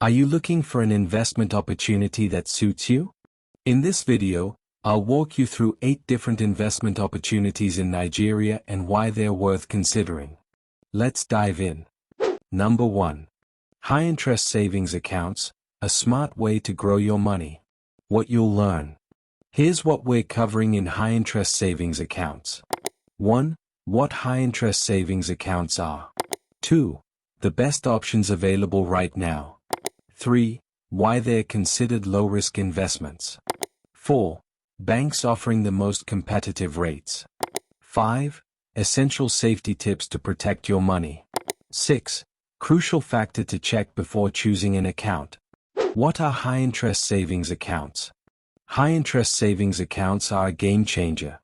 Are you looking for an investment opportunity that suits you? In this video, I'll walk you through 8 different investment opportunities in Nigeria and why they're worth considering. Let's dive in. Number 1. High-interest savings accounts, a smart way to grow your money. What you'll learn. Here's what we're covering in high-interest savings accounts. 1. What high-interest savings accounts are. 2. The best options available right now. 3. Why they're considered low-risk investments. 4. Banks offering the most competitive rates. 5. Essential safety tips to protect your money. 6. Crucial factor to check before choosing an account. What are high-interest savings accounts? High-interest savings accounts are a game changer.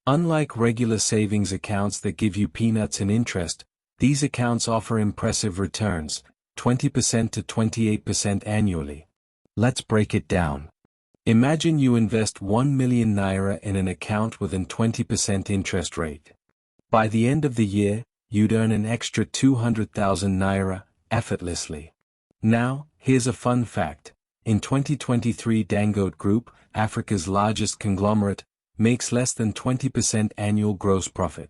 Unlike regular savings accounts that give you peanuts in interest, these accounts offer impressive returns, 20% to 28% annually. Let's break it down. Imagine you invest 1 million naira in an account with an 20% interest rate. By the end of the year, you'd earn an extra 200,000 naira, effortlessly. Now, here's a fun fact. In 2023, Dangote Group, Africa's largest conglomerate, makes less than 20% annual gross profit.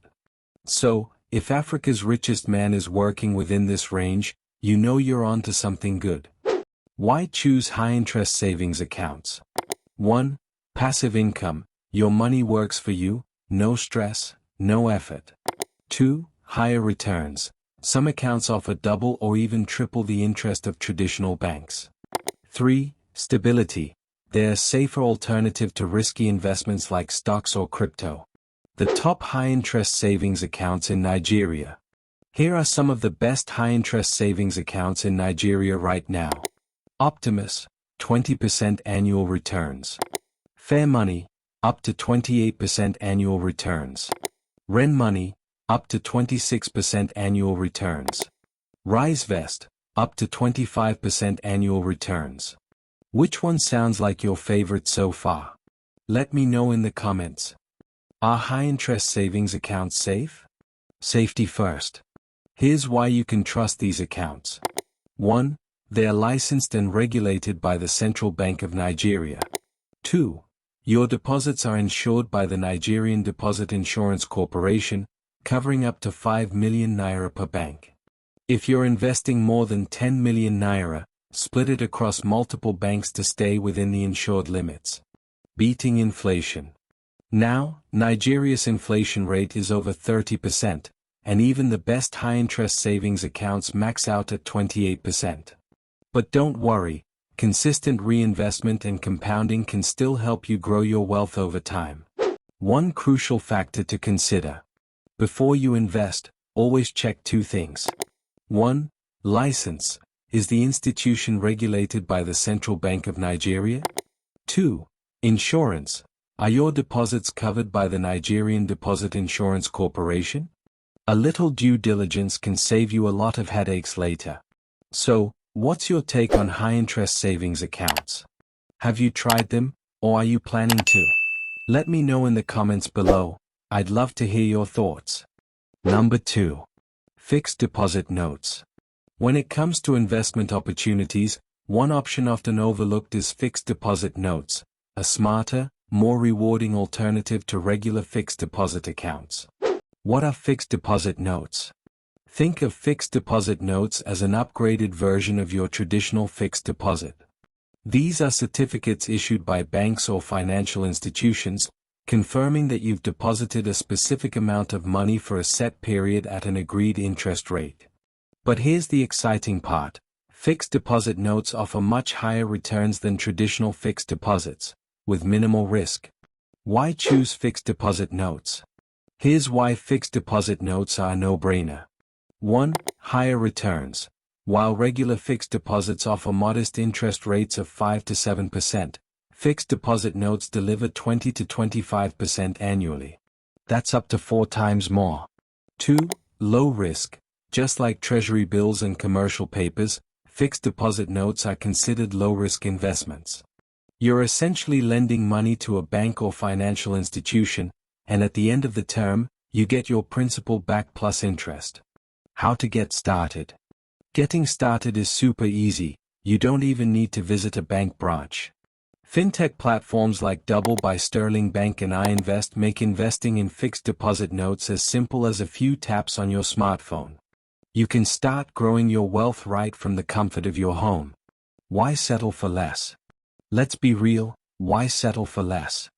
So, if Africa's richest man is working within this range, you know you're onto something good. Why choose high-interest savings accounts? 1. Passive income. Your money works for you, no stress, no effort. 2. Higher returns. Some accounts offer double or even triple the interest of traditional banks. 3. Stability. They're a safer alternative to risky investments like stocks or crypto. The top high-interest savings accounts in Nigeria. Here are some of the best high-interest savings accounts in Nigeria right now. Optimus, 20% annual returns. Fair Money, up to 28% annual returns. Ren Money, up to 26% annual returns. RiseVest, up to 25% annual returns. Which one sounds like your favorite so far? Let me know in the comments. Are high-interest savings accounts safe? Safety first. Here's why you can trust these accounts. 1. They are licensed and regulated by the Central Bank of Nigeria. 2. Your deposits are insured by the Nigerian Deposit Insurance Corporation, covering up to 5 million naira per bank. If you're investing more than 10 million naira, split it across multiple banks to stay within the insured limits. Beating inflation. Now, Nigeria's inflation rate is over 30%, and even the best high-interest savings accounts max out at 28%. But don't worry, consistent reinvestment and compounding can still help you grow your wealth over time. One crucial factor to consider. Before you invest, always check 2 things. 1. License. Is the institution regulated by the Central Bank of Nigeria? 2. Insurance. Are your deposits covered by the Nigerian Deposit Insurance Corporation? A little due diligence can save you a lot of headaches later. So, what's your take on high-interest savings accounts? Have you tried them, or are you planning to? Let me know in the comments below. I'd love to hear your thoughts. Number 2. Fixed deposit notes. When it comes to investment opportunities, one option often overlooked is fixed deposit notes, a smarter, more rewarding alternative to regular fixed deposit accounts. What are fixed deposit notes? Think of fixed deposit notes as an upgraded version of your traditional fixed deposit. These are certificates issued by banks or financial institutions, confirming that you've deposited a specific amount of money for a set period at an agreed interest rate. But here's the exciting part. Fixed deposit notes offer much higher returns than traditional fixed deposits, with minimal risk. Why choose fixed deposit notes? Here's why fixed deposit notes are a no-brainer. 1. Higher returns. While regular fixed deposits offer modest interest rates of 5 to 7%, fixed deposit notes deliver 20 to 25% annually. That's up to 4 times more. 2. Low risk. Just like treasury bills and commercial papers, fixed deposit notes are considered low-risk investments. You're essentially lending money to a bank or financial institution, and at the end of the term, you get your principal back plus interest. How to get started? Getting started is super easy. You don't even need to visit a bank branch. Fintech platforms like Double by Sterling Bank and iInvest make investing in fixed deposit notes as simple as a few taps on your smartphone. You can start growing your wealth right from the comfort of your home. Why settle for less? Let's be real, why settle for less?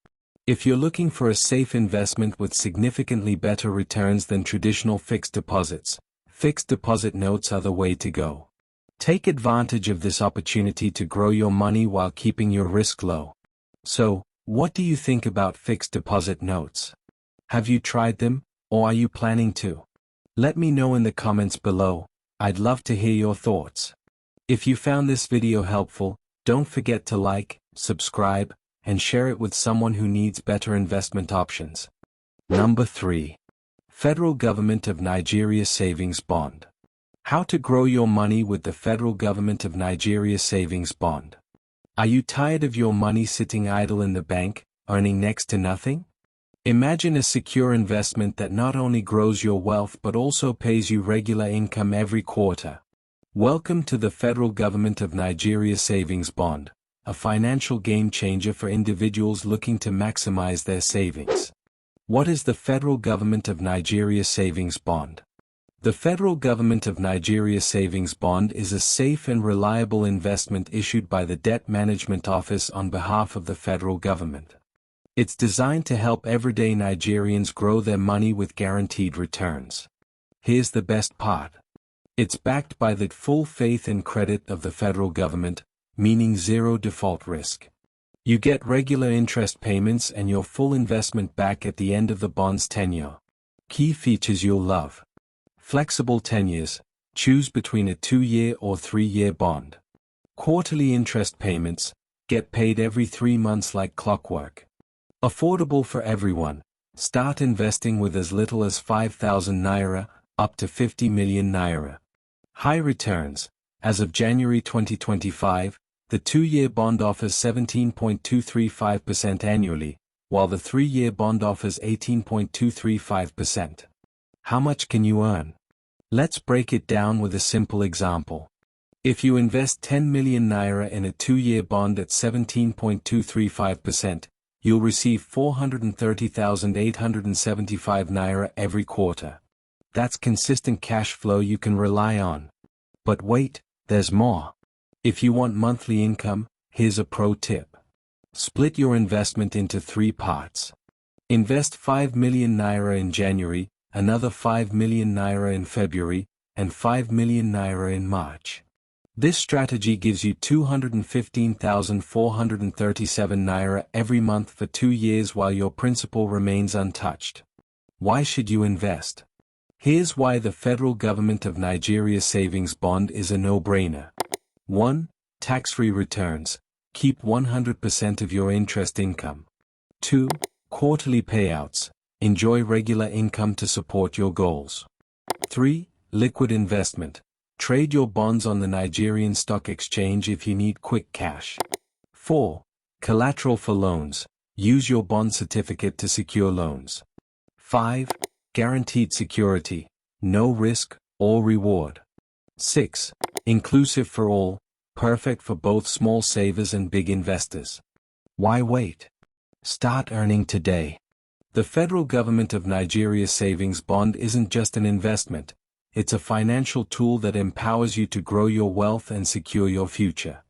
If you're looking for a safe investment with significantly better returns than traditional fixed deposits, fixed deposit notes are the way to go. Take advantage of this opportunity to grow your money while keeping your risk low. So, what do you think about fixed deposit notes? Have you tried them, or are you planning to? Let me know in the comments below. I'd love to hear your thoughts. If you found this video helpful, don't forget to like, subscribe, and share it with someone who needs better investment options. Number 3. Federal Government of Nigeria Savings Bond. How to grow your money with the Federal Government of Nigeria Savings Bond. Are you tired of your money sitting idle in the bank, earning next to nothing? Imagine a secure investment that not only grows your wealth but also pays you regular income every quarter. Welcome to the Federal Government of Nigeria Savings Bond, a financial game changer for individuals looking to maximize their savings. What is the Federal Government of Nigeria Savings Bond? The Federal Government of Nigeria Savings Bond is a safe and reliable investment issued by the Debt Management Office on behalf of the federal government. It's designed to help everyday Nigerians grow their money with guaranteed returns. Here's the best part. It's backed by the full faith and credit of the federal government, meaning zero default risk. You get regular interest payments and your full investment back at the end of the bond's tenure. Key features you'll love. Flexible tenures, choose between a 2-year or 3-year bond. Quarterly interest payments, get paid every 3 months like clockwork. Affordable for everyone, start investing with as little as 5,000 naira, up to 50 million naira. High returns, as of January 2025, the 2-year bond offers 17.235% annually, while the 3-year bond offers 18.235%. How much can you earn? Let's break it down with a simple example. If you invest 10 million naira in a 2-year bond at 17.235%, you'll receive 430,875 naira every quarter. That's consistent cash flow you can rely on. But wait, there's more. If you want monthly income, here's a pro tip. Split your investment into 3 parts. Invest 5 million naira in January, another 5 million naira in February, and 5 million naira in March. This strategy gives you 215,437 naira every month for 2 years while your principal remains untouched. Why should you invest? Here's why the Federal Government of Nigeria Savings Bond is a no-brainer. 1. Tax-free returns. Keep 100% of your interest income. 2. Quarterly payouts. Enjoy regular income to support your goals. 3. Liquid investment. Trade your bonds on the Nigerian Stock Exchange if you need quick cash. 4. Collateral for loans. Use your bond certificate to secure loans. 5. Guaranteed security. No risk, all reward. 6. Inclusive for all. Perfect for both small savers and big investors. Why wait? Start earning today. The Federal Government of Nigeria Savings Bond isn't just an investment, it's a financial tool that empowers you to grow your wealth and secure your future.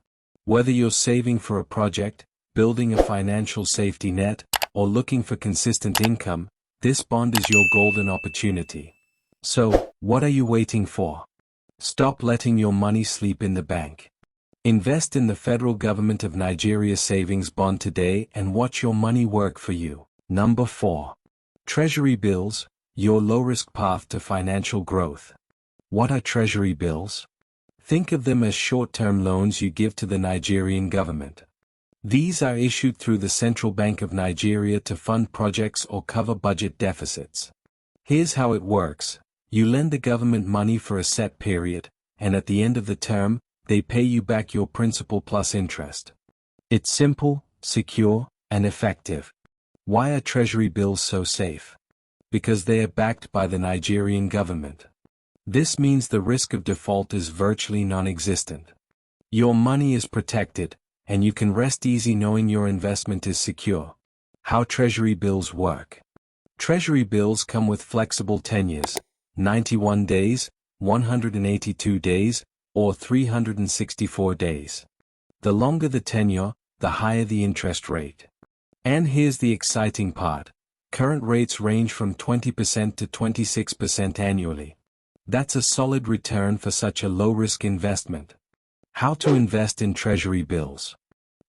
Whether you're saving for a project, building a financial safety net, or looking for consistent income, this bond is your golden opportunity. So, what are you waiting for? Stop letting your money sleep in the bank. Invest in the Federal Government of Nigeria Savings Bond today and watch your money work for you. Number 4. Treasury bills, your low-risk path to financial growth. What are treasury bills? Think of them as short-term loans you give to the Nigerian government. These are issued through the Central Bank of Nigeria to fund projects or cover budget deficits. Here's how it works. You lend the government money for a set period, and at the end of the term, they pay you back your principal plus interest. It's simple, secure, and effective. Why are treasury bills so safe? Because they are backed by the Nigerian government. This means the risk of default is virtually non-existent. Your money is protected, and you can rest easy knowing your investment is secure. How Treasury bills work. Treasury bills come with flexible tenures, 91 days, 182 days, or 364 days. The longer the tenure, the higher the interest rate. And here's the exciting part. Current rates range from 20% to 26% annually. That's a solid return for such a low-risk investment. How to invest in Treasury bills.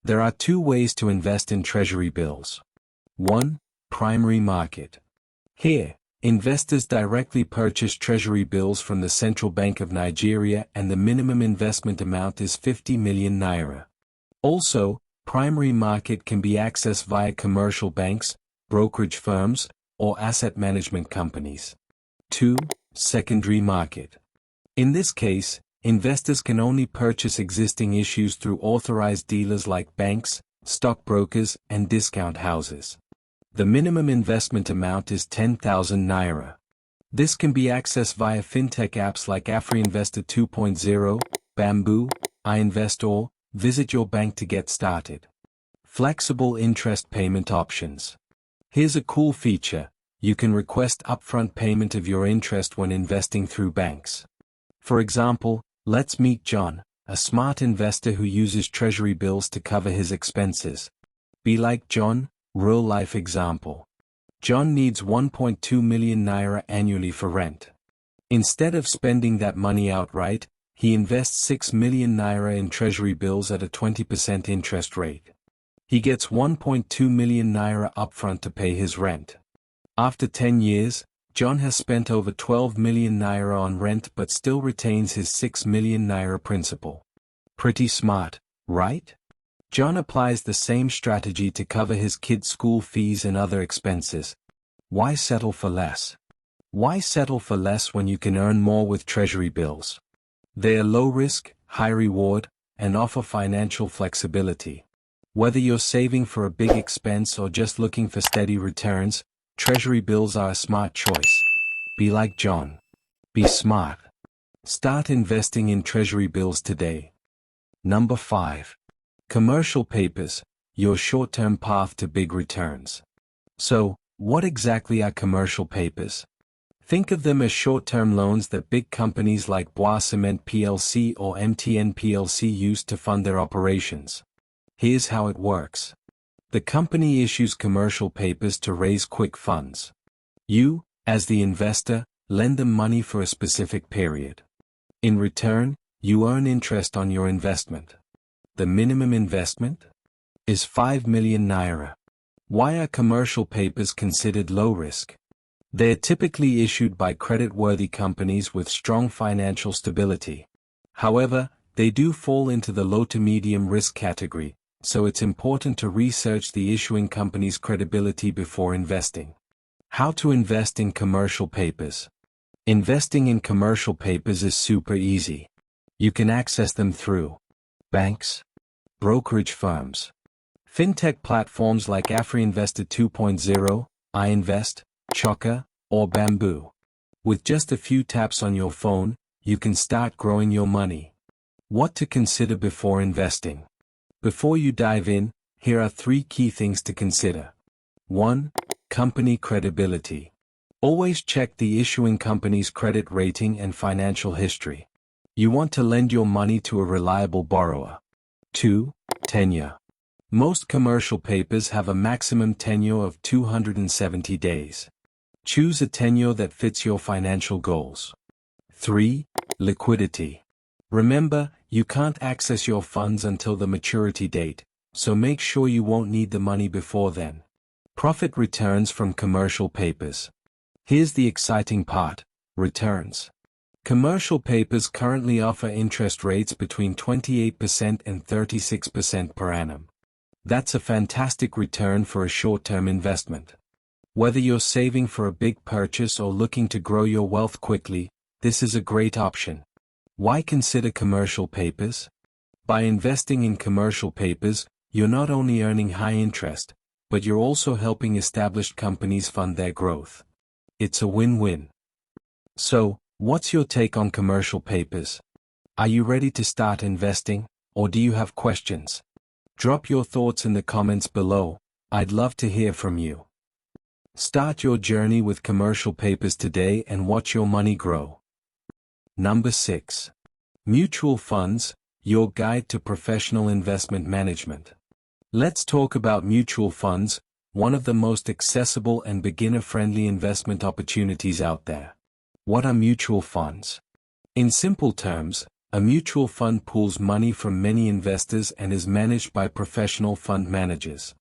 There are two ways to invest in Treasury bills. 1. Primary market. Here, investors directly purchase Treasury bills from the Central Bank of Nigeria and the minimum investment amount is 50 million naira. Also, primary market can be accessed via commercial banks, brokerage firms, or asset management companies. 2. Secondary market. In this case, investors can only purchase existing issues through authorized dealers like banks, stockbrokers, and discount houses. The minimum investment amount is 10,000 naira. This can be accessed via fintech apps like AfriInvestor 2.0, Bamboo, iInvest, or visit your bank to get started. Flexible interest payment options. Here's a cool feature. You can request upfront payment of your interest when investing through banks. For example, let's meet John, a smart investor who uses Treasury bills to cover his expenses. Be like John, real-life example. John needs 1.2 million naira annually for rent. Instead of spending that money outright, he invests 6 million naira in Treasury bills at a 20% interest rate. He gets 1.2 million naira upfront to pay his rent. After 10 years, John has spent over 12 million naira on rent but still retains his 6 million naira principal. Pretty smart, right? John applies the same strategy to cover his kids' school fees and other expenses. Why settle for less? Why settle for less when you can earn more with Treasury bills? They are low risk, high reward, and offer financial flexibility. Whether you're saving for a big expense or just looking for steady returns, Treasury bills are a smart choice. Be like John. Be smart. Start investing in Treasury bills today. Number 5. Commercial papers, your short-term path to big returns. So, what exactly are commercial papers? Think of them as short-term loans that big companies like Bois Cement plc or MTN plc use to fund their operations. Here's how it works. The company issues commercial papers to raise quick funds. You, as the investor, lend them money for a specific period. In return, you earn interest on your investment. The minimum investment is 5 million naira. Why are commercial papers considered low risk? They are typically issued by credit-worthy companies with strong financial stability. However, they do fall into the low to medium risk category, so it's important to research the issuing company's credibility before investing. How to invest in commercial papers. Investing in commercial papers is super easy. You can access them through banks, brokerage firms, fintech platforms like AfriInvestor 2.0, iInvest, Choka, or Bamboo. With just a few taps on your phone, you can start growing your money. What to consider before investing? Before you dive in, here are 3 key things to consider. 1. Company credibility. Always check the issuing company's credit rating and financial history. You want to lend your money to a reliable borrower. 2. Tenure. Most commercial papers have a maximum tenure of 270 days. Choose a tenure that fits your financial goals. 3. Liquidity. Remember, you can't access your funds until the maturity date, so make sure you won't need the money before then. Profit returns from commercial papers. Here's the exciting part: returns. Commercial papers currently offer interest rates between 28% and 36% per annum. That's a fantastic return for a short-term investment. Whether you're saving for a big purchase or looking to grow your wealth quickly, this is a great option. Why consider commercial papers? By investing in commercial papers, you're not only earning high interest, but you're also helping established companies fund their growth. It's a win-win. So, what's your take on commercial papers? Are you ready to start investing? or do you have questions? Drop your thoughts in the comments below. I'd love to hear from you. Start your journey with commercial papers today and watch your money grow. Number 6. Mutual funds, your guide to professional investment management. Let's talk about mutual funds, one of the most accessible and beginner-friendly investment opportunities out there. What are mutual funds? In simple terms, a mutual fund pools money from many investors and is managed by professional fund managers.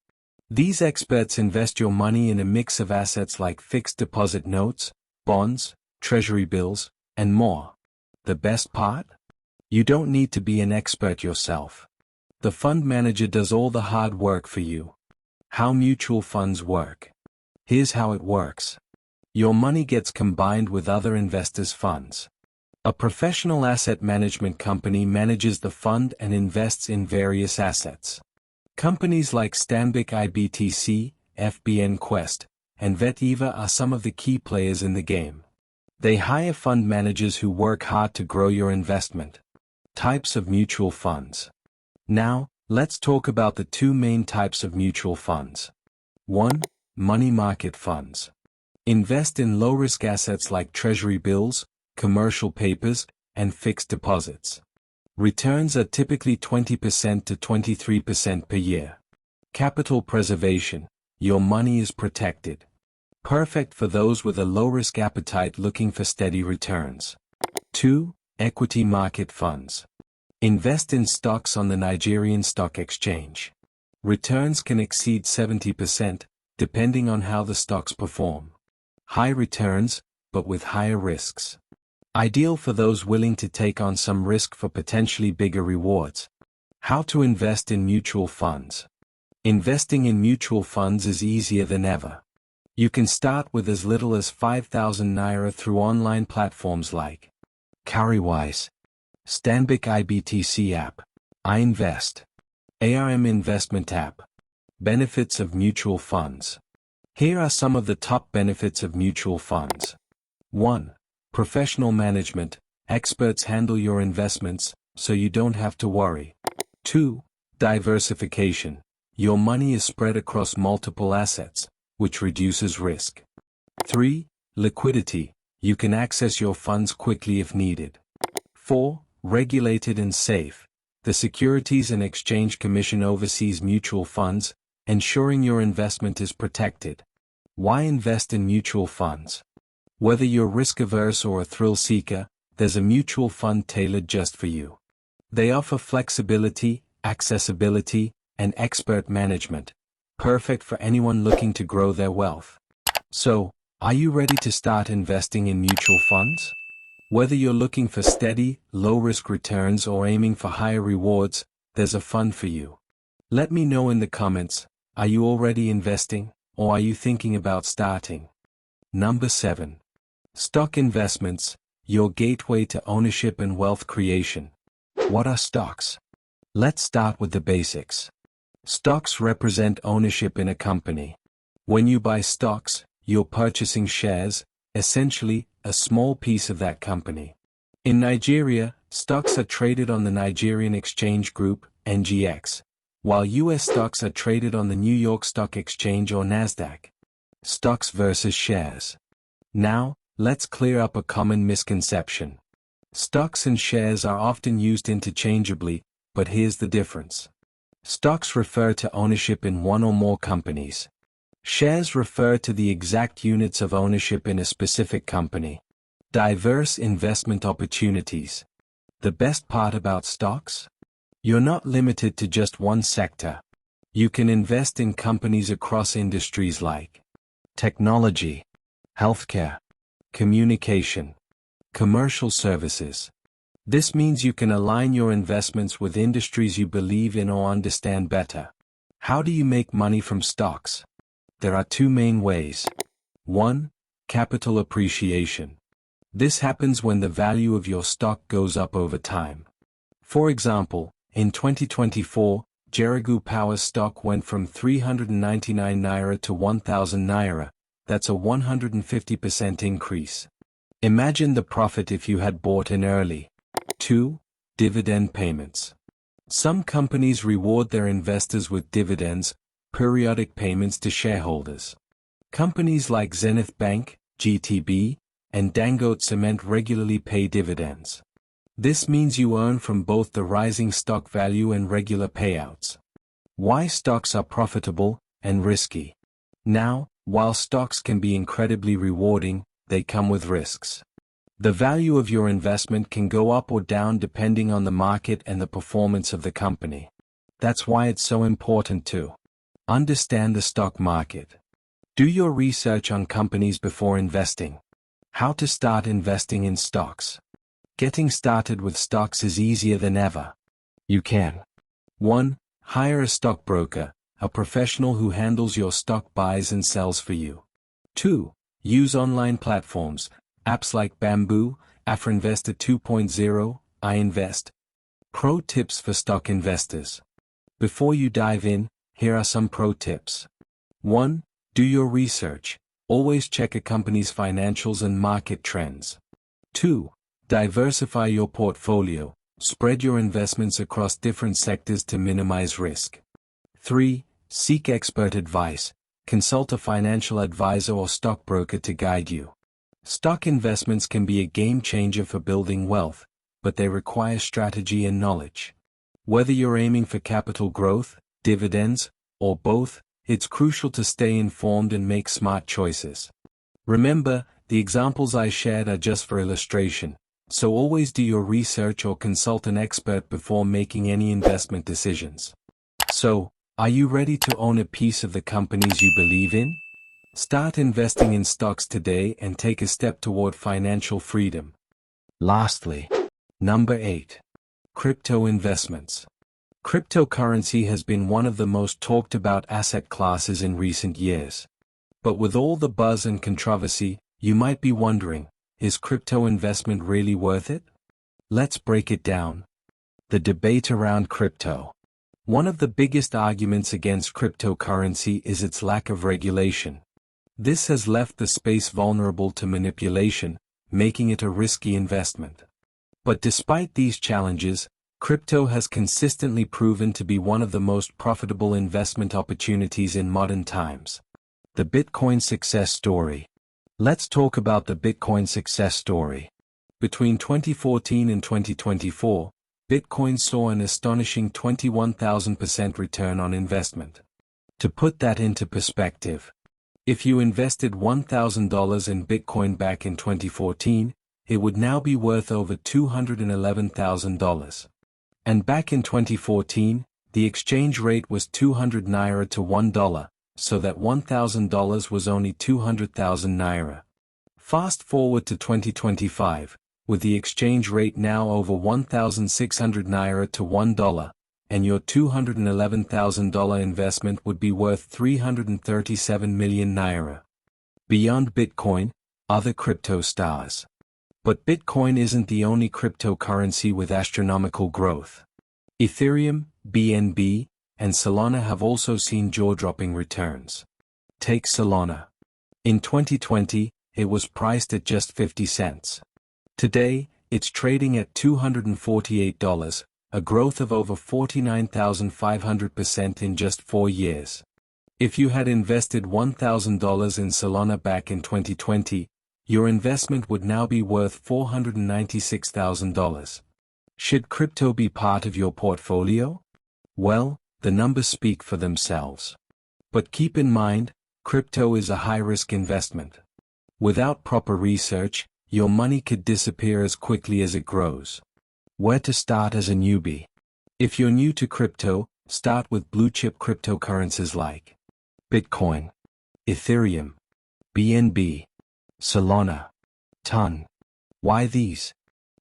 These experts invest your money in a mix of assets like fixed deposit notes, bonds, treasury bills, and more. The best part? You don't need to be an expert yourself. The fund manager does all the hard work for you. How mutual funds work? Here's how it works. Your money gets combined with other investors' funds. A professional asset management company manages the fund and invests in various assets. Companies like Stanbic IBTC, FBN Quest, and VetEva are some of the key players in the game. They hire fund managers who work hard to grow your investment. Types of mutual funds. Now, let's talk about the two main types of mutual funds. 1. Money market funds. Invest in low-risk assets like treasury bills, commercial papers, and fixed deposits. Returns are typically 20% to 23% per year. Capital preservation. Your money is protected. Perfect for those with a low-risk appetite looking for steady returns. 2. Equity market funds. Invest in stocks on the Nigerian Stock Exchange. Returns can exceed 70%, depending on how the stocks perform. High returns, but with higher risks. Ideal for those willing to take on some risk for potentially bigger rewards. How to invest in mutual funds. Investing in mutual funds is easier than ever. You can start with as little as 5,000 Naira through online platforms like Cowrywise, Stanbic IBTC app, iInvest, ARM Investment app. Benefits of mutual funds. Here are some of the top benefits of mutual funds. 1. Professional management. Experts handle your investments, so you don't have to worry. 2. Diversification. Your money is spread across multiple assets, which reduces risk. 3. Liquidity. You can access your funds quickly if needed. 4. Regulated and safe. The Securities and Exchange Commission oversees mutual funds, ensuring your investment is protected. Why invest in mutual funds? Whether you're risk-averse or a thrill-seeker, there's a mutual fund tailored just for you. They offer flexibility, accessibility, and expert management, perfect for anyone looking to grow their wealth. So, are you ready to start investing in mutual funds? Whether you're looking for steady, low-risk returns or aiming for higher rewards, there's a fund for you. Let me know in the comments, are you already investing, or are you thinking about starting? Number 7. Stock investments, your gateway to ownership and wealth creation. What are stocks? Let's start with the basics. Stocks represent ownership in a company. When you buy stocks, you're purchasing shares, essentially, a small piece of that company. In Nigeria, stocks are traded on the Nigerian Exchange Group, NGX, while US stocks are traded on the New York Stock Exchange or Nasdaq. Stocks versus shares. Now, let's clear up a common misconception. Stocks and shares are often used interchangeably, but here's the difference. Stocks refer to ownership in one or more companies. Shares refer to the exact units of ownership in a specific company. Diverse investment opportunities. The best part about stocks? You're not limited to just one sector. You can invest in companies across industries like technology, healthcare, communication, commercial services. This means you can align your investments with industries you believe in or understand better. How do you make money from stocks? There are two main ways. 1. Capital appreciation. This happens when the value of your stock goes up over time. For example, in 2024, Jerigu Power's stock went from 399 Naira to 1,000 Naira. That's a 150% increase. Imagine the profit if you had bought in early. 2. Dividend payments. Some companies reward their investors with dividends, periodic payments to shareholders. Companies like Zenith Bank, GTB, and Dangote Cement regularly pay dividends. This means you earn from both the rising stock value and regular payouts. Why stocks are profitable and risky. Now, while stocks can be incredibly rewarding, they come with risks. The value of your investment can go up or down depending on the market and the performance of the company. That's why it's so important to understand the stock market. Do your research on companies before investing. How to start investing in stocks. Getting started with stocks is easier than ever. You can 1. Hire a stockbroker, a professional who handles your stock buys and sells for you. 2. Use online platforms, apps like Bamboo, Afrinvestor 2.0, iInvest. Pro tips for stock investors. Before you dive in, here are some pro tips. 1. Do your research. Always check a company's financials and market trends. 2. Diversify your portfolio. Spread your investments across different sectors to minimize risk. 3. Seek expert advice. Consult a financial advisor or stockbroker to guide you. Stock investments can be a game changer for building wealth, but they require strategy and knowledge. Whether you're aiming for capital growth, dividends, or both, it's crucial to stay informed and make smart choices. Remember, the examples I shared are just for illustration, so always do your research or consult an expert before making any investment decisions. So, are you ready to own a piece of the companies you believe in? Start investing in stocks today and take a step toward financial freedom. Lastly, number 8. Crypto investments. Cryptocurrency has been one of the most talked about asset classes in recent years. But with all the buzz and controversy, you might be wondering, is crypto investment really worth it? Let's break it down. The debate around crypto. One of the biggest arguments against cryptocurrency is its lack of regulation. This has left the space vulnerable to manipulation, making it a risky investment. But despite these challenges, crypto has consistently proven to be one of the most profitable investment opportunities in modern times. The Bitcoin success story. Let's talk about the Bitcoin success story. Between 2014 and 2024, Bitcoin saw an astonishing 21,000% return on investment. To put that into perspective, if you invested $1,000 in Bitcoin back in 2014, it would now be worth over $211,000. And back in 2014, the exchange rate was 200 naira to $1, so that $1,000 was only 200,000 naira. Fast forward to 2025, with the exchange rate now over 1,600 naira to $1, and your $211,000 investment would be worth 337 million naira. Beyond Bitcoin, other crypto stars. But Bitcoin isn't the only cryptocurrency with astronomical growth. Ethereum, BNB, and Solana have also seen jaw-dropping returns. Take Solana. In 2020, it was priced at just 50 cents. Today, it's trading at $248, a growth of over 49,500% in just 4 years. If you had invested $1,000 in Solana back in 2020, your investment would now be worth $496,000. Should crypto be part of your portfolio? Well, the numbers speak for themselves. But keep in mind, crypto is a high-risk investment. Without proper research, your money could disappear as quickly as it grows. Where to start as a newbie? If you're new to crypto, start with blue-chip cryptocurrencies like Bitcoin, Ethereum, BNB, Solana, TON. Why these?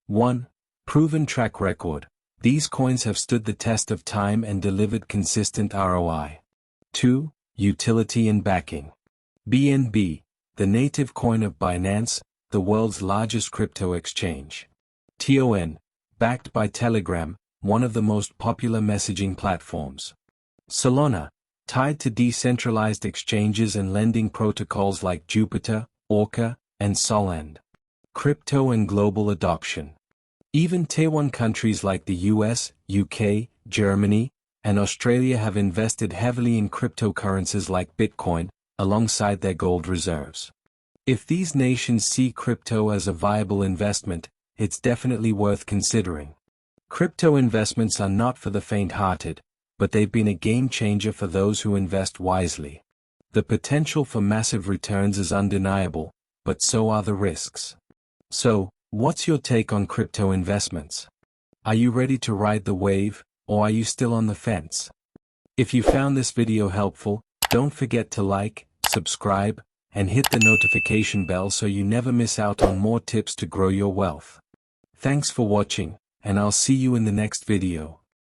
1. Proven track record. These coins have stood the test of time and delivered consistent ROI. 2. Utility and backing. BNB, the native coin of Binance, the world's largest crypto exchange. TON, backed by Telegram, one of the most popular messaging platforms. Solana, tied to decentralized exchanges and lending protocols like Jupiter, Orca, and Solend. Crypto and global adoption. Even Tier 1 countries like the US, UK, Germany, and Australia have invested heavily in cryptocurrencies like Bitcoin, alongside their gold reserves. If these nations see crypto as a viable investment, it's definitely worth considering. Crypto investments are not for the faint-hearted, but they've been a game changer for those who invest wisely. The potential for massive returns is undeniable, but so are the risks. So, what's your take on crypto investments? Are you ready to ride the wave, or are you still on the fence? If you found this video helpful, don't forget to like, subscribe, and hit the notification bell so you never miss out on more tips to grow your wealth. Thanks for watching, and I'll see you in the next video.